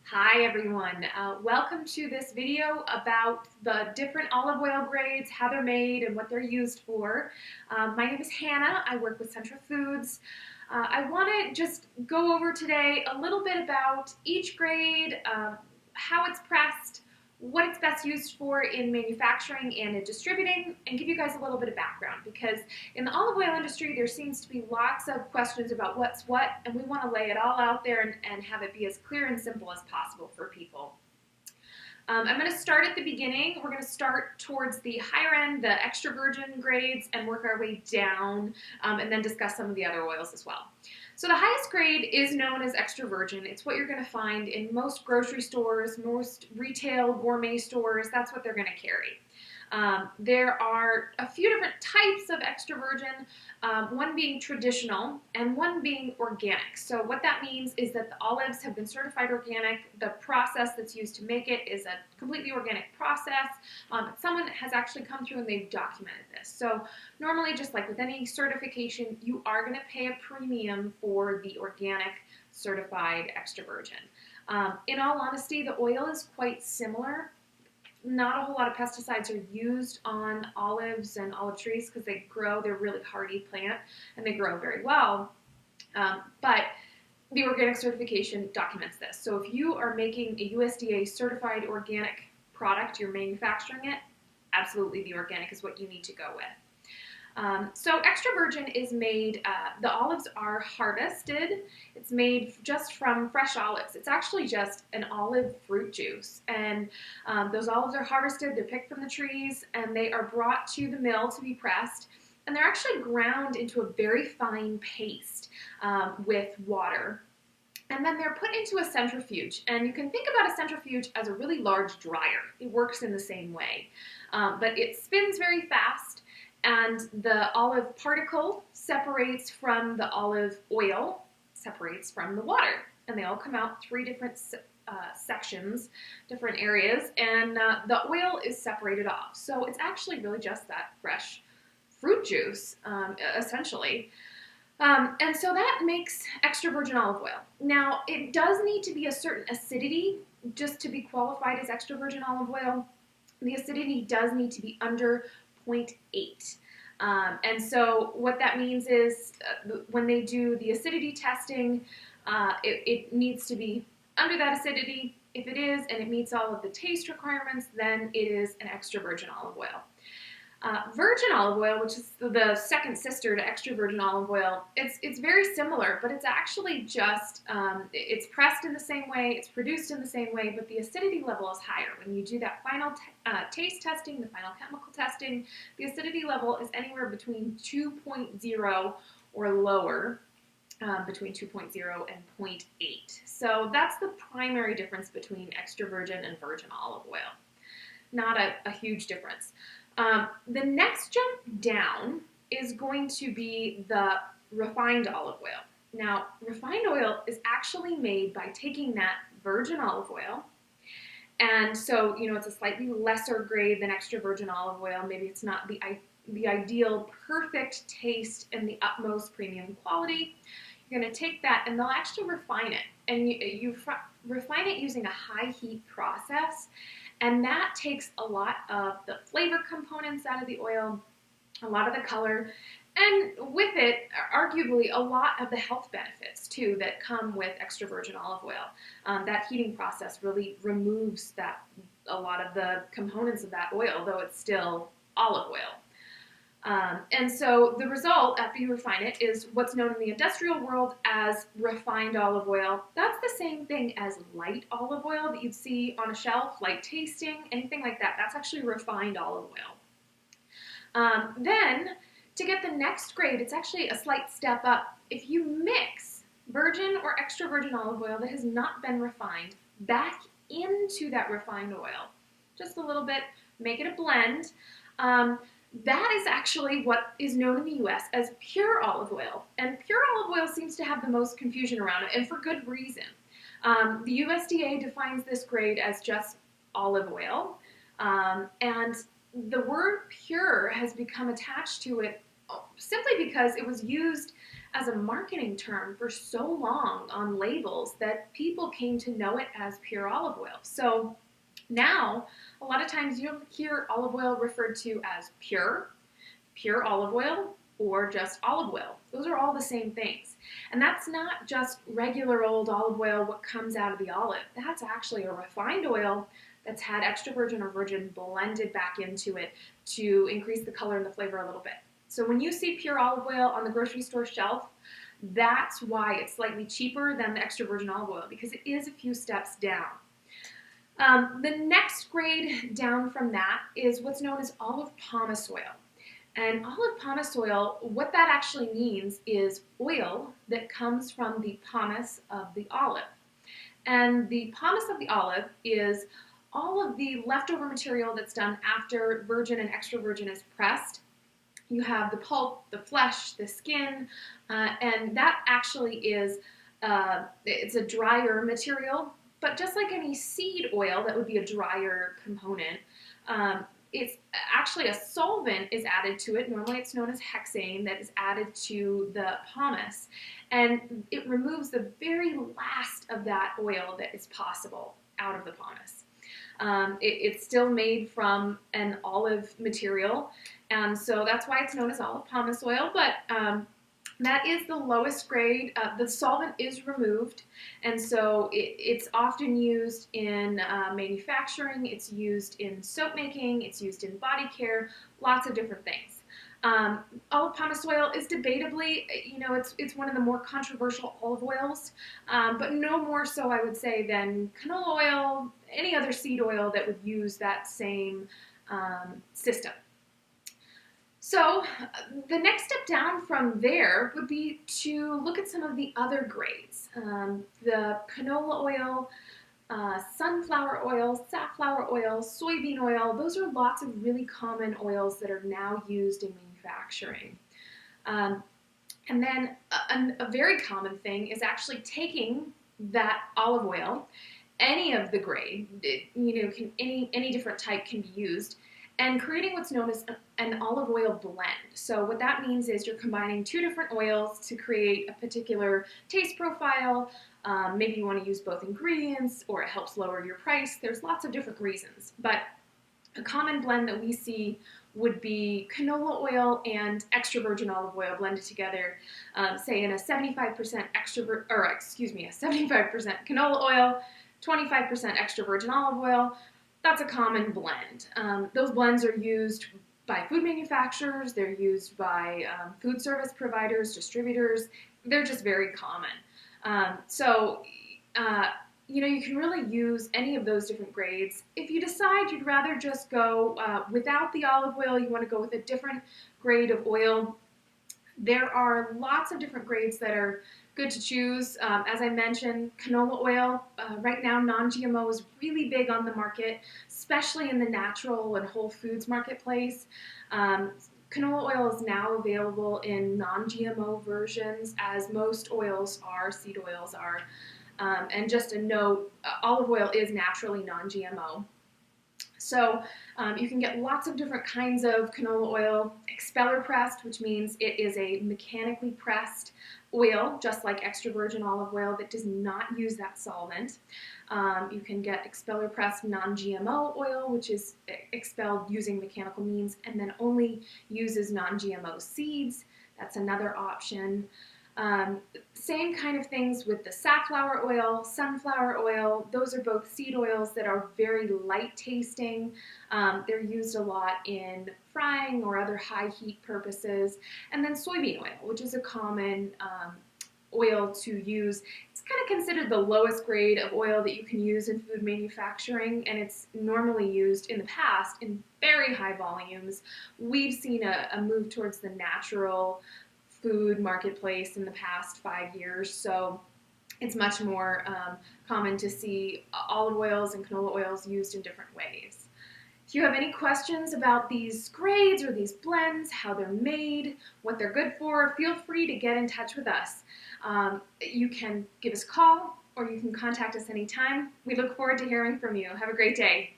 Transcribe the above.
Hi everyone, welcome to this video about the different olive oil grades, how they're made and what they're used for. My name is Hannah, I work with Centra Foods. I want to just go over today a little bit about each grade, how it's pressed, what it's best used for in manufacturing and in distributing, and give you guys a little bit of background because in the olive oil industry there seems to be lots of questions about what's what, and we want to lay it all out there and have it be as clear and simple as possible for people. I'm going to start at the beginning. We're going to start towards the higher end, the extra virgin grades, and work our way down, and then discuss some of the other oils as well. So the highest grade is known as extra virgin. It's what you're going to find in most grocery stores, most retail gourmet stores. That's what they're going to carry. There are a few different types of extra virgin, one being traditional and one being organic. So what that means is that the olives have been certified organic. The process that's used to make it is a completely organic process. Someone has actually come through and they've documented this. So normally, just like with any certification, you are going to pay a premium for the organic certified extra virgin. In all honesty, the oil is quite similar. Not a whole lot of pesticides are used on olives and olive trees because they're a really hardy plant and they grow very well. But the organic certification documents this. So if you are making a USDA certified organic product, you're manufacturing it, absolutely the organic is what you need to go with. So extra virgin is made, the olives are harvested. It's made just from fresh olives. It's actually just an olive fruit juice. And those olives are harvested, they're picked from the trees, and they are brought to the mill to be pressed. And they're actually ground into a very fine paste with water. And then they're put into a centrifuge. And you can think about a centrifuge as a really large dryer. It works in the same way. But it spins very fast. And the olive particle separates from the olive oil, separates from the water. And they all come out three different sections, different areas, and the oil is separated off. So it's actually really just that fresh fruit juice, essentially. And so that makes extra virgin olive oil. Now, it does need to be a certain acidity just to be qualified as extra virgin olive oil. The acidity does need to be under 0.8. And so what that means is when they do the acidity testing, it needs to be under that acidity. If it is, and it meets all of the taste requirements, then it is an extra virgin olive oil. Virgin olive oil, which is the second sister to extra virgin olive oil, it's very similar, but it's actually just, it's pressed in the same way, it's produced in the same way, but the acidity level is higher. When you do that final taste testing, the final chemical testing, the acidity level is anywhere between 2.0 or lower, between 2.0 and 0.8. So that's the primary difference between extra virgin and virgin olive oil. Not a huge difference. The next jump down is going to be the refined olive oil. Now, refined oil is actually made by taking that virgin olive oil, and so, it's a slightly lesser grade than extra virgin olive oil. Maybe it's not the ideal perfect taste and the utmost premium quality. You're going to take that and they'll actually refine it, and you refine it using a high heat process. And that takes a lot of the flavor components out of the oil, a lot of the color, and with it, arguably, a lot of the health benefits, too, that come with extra virgin olive oil. That heating process really removes a lot of the components of that oil, though it's still olive oil. And so the result, after you refine it, is what's known in the industrial world as refined olive oil. That's the same thing as light olive oil that you'd see on a shelf, light tasting, anything like that. That's actually refined olive oil. Then, to get the next grade, it's actually a slight step up. If you mix virgin or extra virgin olive oil that has not been refined back into that refined oil, just a little bit, make it a blend, that is actually what is known in the U.S. as pure olive oil. And pure olive oil seems to have the most confusion around it, and for good reason. The USDA defines this grade as just olive oil, and the word pure has become attached to it simply because it was used as a marketing term for so long on labels that people came to know it as pure olive oil. So now, a lot of times you'll hear olive oil referred to as pure olive oil, or just olive oil. Those are all the same things. And that's not just regular old olive oil, what comes out of the olive. That's actually a refined oil that's had extra virgin or virgin blended back into it to increase the color and the flavor a little bit. So when you see pure olive oil on the grocery store shelf, that's why it's slightly cheaper than the extra virgin olive oil, because it is a few steps down. The next grade down from that is what's known as olive pomace oil. And olive pomace oil, what that actually means is oil that comes from the pomace of the olive. And the pomace of the olive is all of the leftover material that's done after virgin and extra virgin is pressed. You have the pulp, the flesh, the skin, and that actually is, it's a drier material. But just like any seed oil, that would be a drier component, it's actually a solvent is added to it. Normally it's known as hexane that is added to the pomace. And it removes the very last of that oil that is possible out of the pomace. It's still made from an olive material, and so that's why it's known as olive pomace oil, but that is the lowest grade. The solvent is removed, and so it's often used in manufacturing, it's used in soap making, it's used in body care, lots of different things. Olive pomace oil is debatably, it's one of the more controversial olive oils, but no more so, I would say, than canola oil, any other seed oil that would use that same system. So the next step down from there would be to look at some of the other grades. The canola oil, sunflower oil, safflower oil, soybean oil, those are lots of really common oils that are now used in manufacturing. And then a very common thing is actually taking that olive oil, any of the grade, any different type can be used, and creating what's known as an olive oil blend. So what that means is you're combining two different oils to create a particular taste profile. Maybe you want to use both ingredients, or it helps lower your price. There's lots of different reasons, but a common blend that we see would be canola oil and extra virgin olive oil blended together, say in a 75% a 75% canola oil, 25% extra virgin olive oil. That's a common blend. Those blends are used by food manufacturers, they're used by food service providers, distributors. They're just very common. You can really use any of those different grades. If you decide you'd rather just go without the olive oil, you want to go with a different grade of oil, there are lots of different grades that are good to choose. As I mentioned, canola oil, right now non-GMO is really big on the market, especially in the natural and whole foods marketplace. Canola oil is now available in non-GMO versions, as most oils are, seed oils are. And just a note, olive oil is naturally non-GMO. So you can get lots of different kinds of canola oil, expeller pressed, which means it is a mechanically pressed oil, just like extra virgin olive oil, that does not use that solvent. You can get expeller pressed non-GMO oil, which is expelled using mechanical means and then only uses non-GMO seeds. That's another option. Same kind of things with the safflower oil, sunflower oil. Those are both seed oils that are very light tasting. They're used a lot in frying or other high heat purposes. And then soybean oil, which is a common oil to use. It's kind of considered the lowest grade of oil that you can use in food manufacturing, and it's normally used in the past in very high volumes. We've seen a move towards the natural food marketplace in the past 5 years, so it's much more common to see olive oils and canola oils used in different ways. If you have any questions about these grades or these blends, how they're made, what they're good for, feel free to get in touch with us. You can give us a call or you can contact us anytime. We look forward to hearing from you. Have a great day.